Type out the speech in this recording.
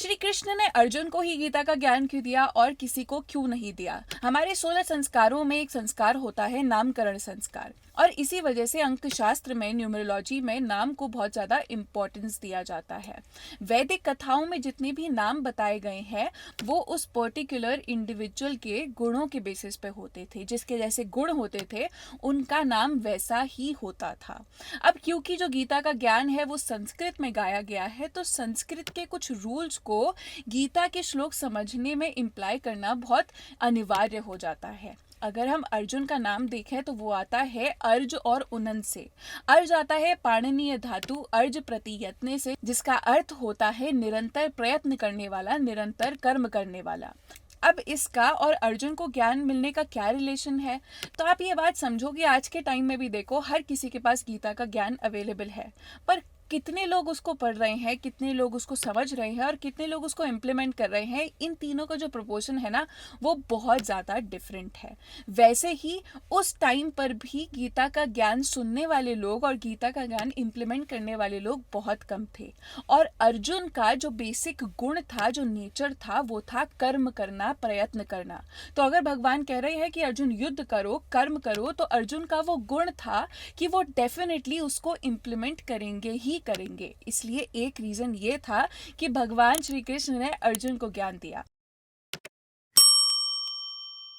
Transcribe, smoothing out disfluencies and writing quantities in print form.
श्री कृष्ण ने अर्जुन को ही गीता का ज्ञान क्यों दिया और किसी को क्यों नहीं दिया? हमारे 16 संस्कारों में एक संस्कार होता है नामकरण संस्कार, और इसी वजह से अंक शास्त्र में, न्यूमरोलॉजी में नाम को बहुत ज़्यादा इम्पोर्टेंस दिया जाता है। वैदिक कथाओं में जितने भी नाम बताए गए हैं वो उस पर्टिकुलर इंडिविजुअल के गुणों के बेसिस पे होते थे, जिसके जैसे गुण होते थे उनका नाम वैसा ही होता था। अब क्योंकि जो गीता का ज्ञान है वो संस्कृत में गाया गया है, तो संस्कृत के कुछ रूल्स को गीता के श्लोक समझने में इम्प्लाई करना बहुत अनिवार्य हो जाता है। अगर हम अर्जुन का नाम देखें तो वो आता है अर्ज और उनन से। अर्ज आता है पाणिनीय धातु अर्ज प्रतियत्ने से, जिसका अर्थ होता है निरंतर प्रयत्न करने वाला, निरंतर कर्म करने वाला। अब इसका और अर्जुन को ज्ञान मिलने का क्या रिलेशन है? तो आप ये बात समझो कि आज के टाइम में भी देखो हर किसी के पास गीता का ज्ञान अवेलेबल है, पर कितने लोग उसको पढ़ रहे हैं, कितने लोग उसको समझ रहे हैं और कितने लोग उसको इम्प्लीमेंट कर रहे हैं, इन तीनों का जो प्रोपोर्शन है ना वो बहुत ज़्यादा डिफरेंट है। वैसे ही उस टाइम पर भी गीता का ज्ञान सुनने वाले लोग और गीता का ज्ञान इम्प्लीमेंट करने वाले लोग बहुत कम थे। और अर्जुन का जो बेसिक गुण था, जो नेचर था, वो था कर्म करना, प्रयत्न करना। तो अगर भगवान कह रहे हैं कि अर्जुन युद्ध करो, कर्म करो, तो अर्जुन का वो गुण था कि वो डेफिनेटली उसको इम्प्लीमेंट करेंगे ही करेंगे। इसलिए एक रीज़न ये था कि भगवान श्री कृष्ण ने अर्जुन को ज्ञान दिया।